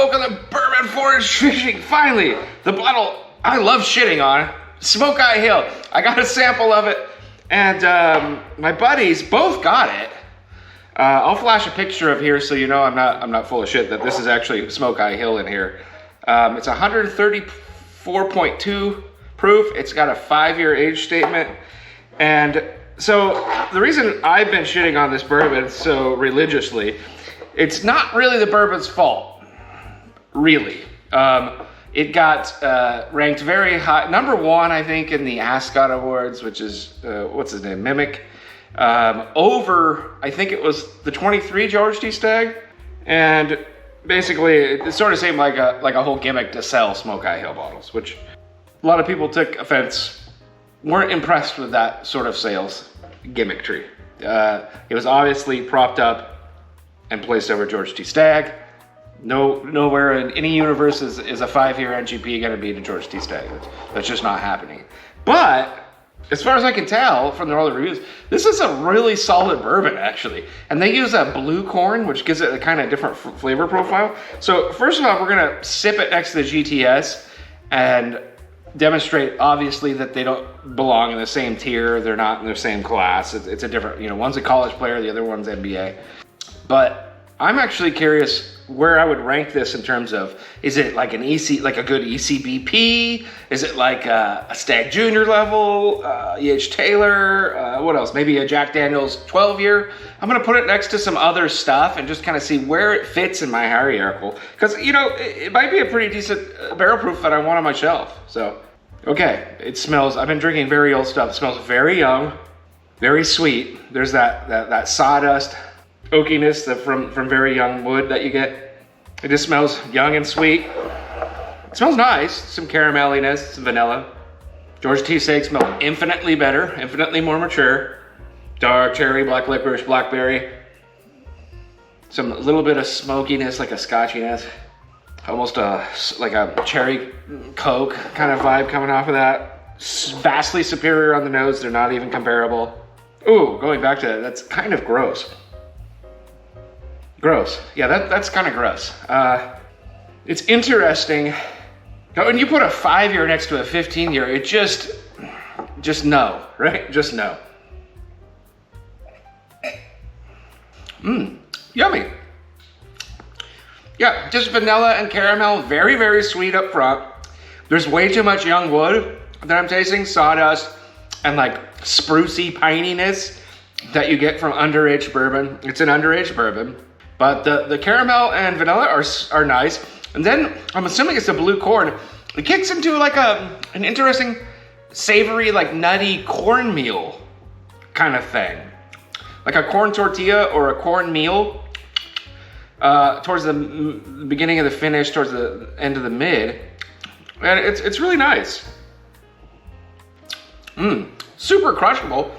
welcome to Bourbon Forage Fishing. Finally, the bottle I love shitting on, Smokeye Hill. I got a sample of it, and my buddies both got it. I'll flash a picture of here so you know I'm not full of shit that this is actually Smokeye Hill in here. It's 134.2 proof. It's got a 5-year age statement, and so the reason I've been shitting on this bourbon so religiously, it's not really the bourbon's fault, really. It got ranked very high, #1, I think, in the Ascot Awards, which is, what's his name, Gimmick, over, I think it was the 23 George T Stagg, and basically it sort of seemed like a whole gimmick to sell Smokeye Hill bottles, which a lot of people took offense, weren't impressed with that sort of sales gimmickry. It was obviously propped up and placed over George T Stagg. Nowhere in any universe is a 5-year NGP going to beat a George T Stagg. That's just not happening. But as far as I can tell from all the reviews, this is a really solid bourbon, actually. And they use a blue corn, which gives it a kind of different flavor profile. So first of all, we're going to sip it next to the GTS and demonstrate, obviously, that they don't belong in the same tier. They're not in the same class. It's a different, one's a college player, the other one's NBA. But I'm actually curious where I would rank this in terms of, is it like a good ECBP? Is it like a Stagg Junior level, E.H. Taylor? What else? Maybe a Jack Daniel's 12-year? I'm gonna put it next to some other stuff and just kind of see where it fits in my hierarchical. Because, it might be a pretty decent barrel proof that I want on my shelf. So, okay, it smells, I've been drinking very old stuff. It smells very young, very sweet. There's that sawdust oakiness from very young wood that you get. It just smells young and sweet. It smells nice, some carameliness, some vanilla. George T Stagg smells infinitely better, infinitely more mature. Dark cherry, black licorice, blackberry. Some little bit of smokiness, like a scotchiness. Almost like a cherry Coke kind of vibe coming off of that. Vastly superior on the nose, they're not even comparable. Ooh, going back to that, that's kind of gross. Gross. Yeah, that's kind of gross. It's interesting. When you put a 5-year next to a 15-year, it just no, right? Just no. Yummy. Yeah, just vanilla and caramel, very, very sweet up front. There's way too much young wood that I'm tasting, sawdust, and like sprucey pininess that you get from underage bourbon. It's an underage bourbon. But the caramel and vanilla are nice. And then, I'm assuming it's the blue corn. It kicks into like an interesting, savory, like nutty cornmeal kind of thing. Like a corn tortilla or a corn meal. Towards the beginning of the finish, towards the end of the mid. And it's really nice. Super crushable.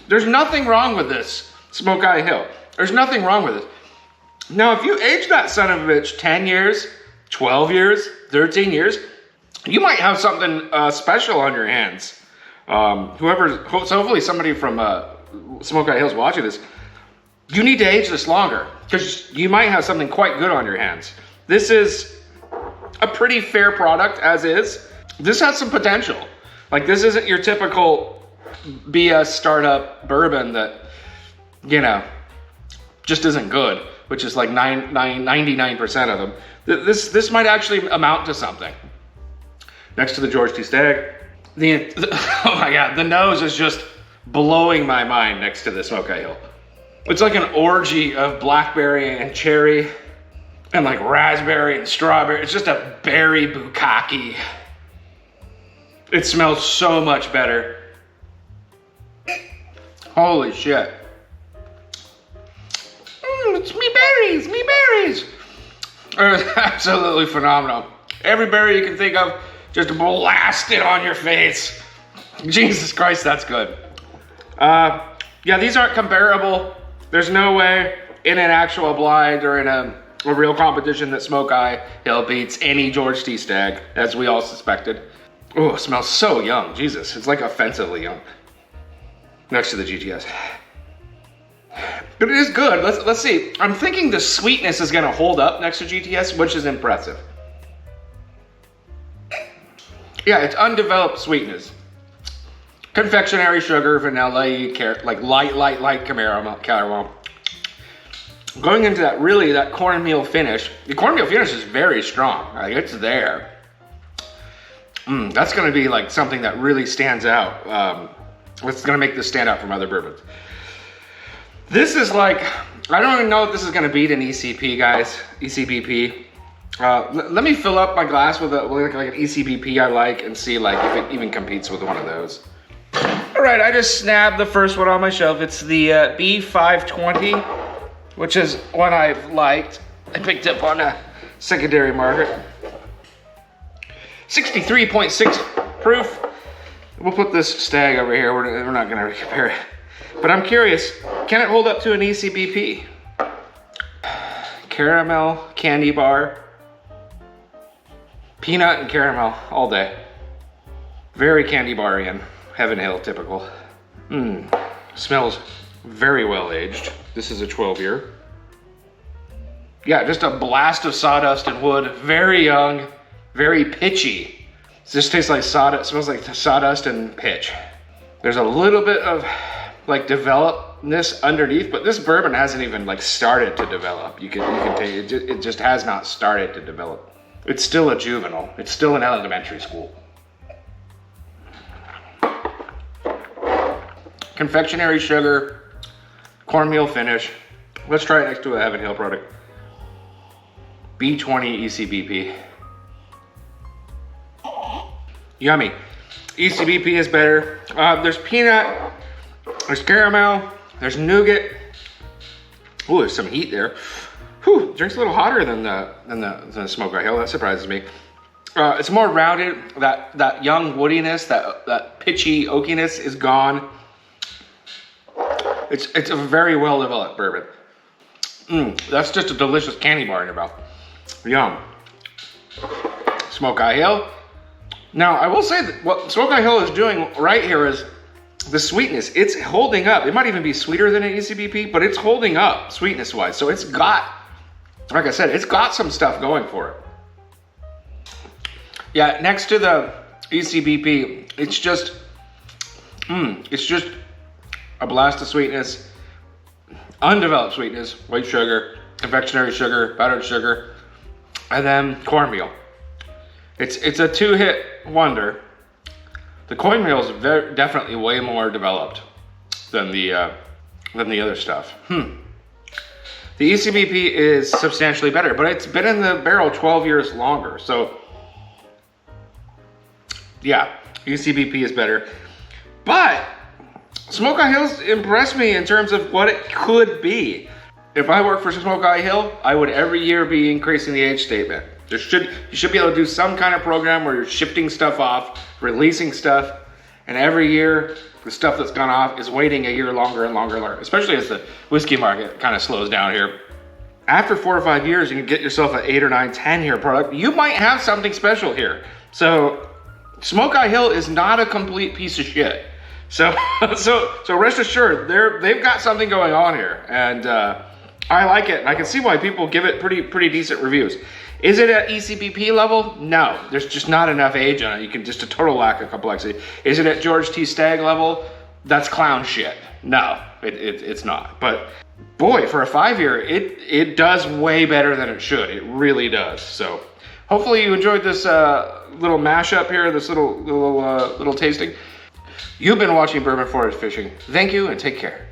There's nothing wrong with this Smokeye Hill. There's nothing wrong with it. Now, if you age that son of a bitch 10 years, 12 years, 13 years, you might have something special on your hands. Hopefully somebody from Smokeye Hill's watching this. You need to age this longer because you might have something quite good on your hands. This is a pretty fair product as is. This has some potential. Like, this isn't your typical BS startup bourbon that, just isn't good, which is like 99% of them. This might actually amount to something. Next to the George T Stagg. Oh my God, the nose is just blowing my mind next to the Smokeye Hill. It's like an orgy of blackberry and cherry and like raspberry and strawberry. It's just a berry bukkake. It smells so much better. Holy shit. It's me berries. It's absolutely phenomenal. Every berry you can think of, just blast it on your face. Jesus Christ, that's good. Yeah, these aren't comparable. There's no way in an actual blind or in a real competition that Smokeye Hill beats any George T Stagg, as we all suspected. Oh, it smells so young. Jesus, it's like offensively young. Next to the GTS. But it is good. Let's see. I'm thinking the sweetness is gonna hold up next to GTS, which is impressive. Yeah, it's undeveloped sweetness. Confectionery sugar, vanilla, like light caramel. Going into that cornmeal finish. The cornmeal finish is very strong. Like, it's there. That's gonna be like something that really stands out. It's gonna make this stand out from other bourbons. This is like, I don't even know if this is gonna beat an ECP, guys. ECBP. Let me fill up my glass with like an ECBP I like and see like if it even competes with one of those. All right, I just snagged the first one on my shelf. It's the B520, which is one I've liked. I picked up on a secondary market. 63.6 proof. We'll put this Stag over here. We're not gonna compare it. But I'm curious, can it hold up to an ECBP? Caramel candy bar. Peanut and caramel all day. Very candy bar-ian. Heaven Hill typical. Smells very well aged. This is a 12-year. Yeah, just a blast of sawdust and wood. Very young, very pitchy. This tastes like sawdust, smells like sawdust and pitch. There's a little bit of like developedness underneath, but this bourbon hasn't even like started to develop. You can take it just has not started to develop. It's still a juvenile. It's still in elementary school. Confectionery sugar, cornmeal finish. Let's try it next to a Heaven Hill product. B20 ECBP. Yummy. ECBP is better. There's peanut, there's caramel, there's nougat. Ooh, there's some heat there. Whew, drink's a little hotter than the Smokeye Hill. That surprises me. It's more rounded. That young woodiness, that pitchy oakiness is gone. It's a very well developed bourbon. That's just a delicious candy bar in your mouth. Yum. Smokeye Hill. Now, I will say that what Smokeye Hill is doing right here is the sweetness. It's holding up. It might even be sweeter than an ECBP, but it's holding up sweetness-wise. So it's got, like I said, it's got some stuff going for it. Yeah, next to the ECBP, it's just a blast of sweetness, undeveloped sweetness, white sugar, confectionery sugar, powdered sugar, and then cornmeal. It's a two-hit wonder. The cornmeal is definitely way more developed than the other stuff. The ECBP is substantially better, but it's been in the barrel 12 years longer. So yeah, ECBP is better. But Smokeye Hill's impressed me in terms of what it could be. If I worked for Smokeye Hill, I would every year be increasing the age statement. You should be able to do some kind of program where you're shifting stuff off, releasing stuff, and every year the stuff that's gone off is waiting a year longer and longer, especially as the whiskey market kind of slows down here. After 4 or 5 years, you can get yourself an 8 or 9, 10-year product. You might have something special here. So Smokeye Hill is not a complete piece of shit. So rest assured, they've got something going on here, and I like it, and I can see why people give it pretty decent reviews. Is it at ECBP level? No, there's just not enough age on it. You can just a total lack of complexity. Is it at George T Stagg level? That's clown shit. No, it's not. But boy, for a 5-year, it does way better than it should. It really does. So hopefully you enjoyed this little mashup here, this little tasting. You've been watching Bourbon Forage Fishing. Thank you and take care.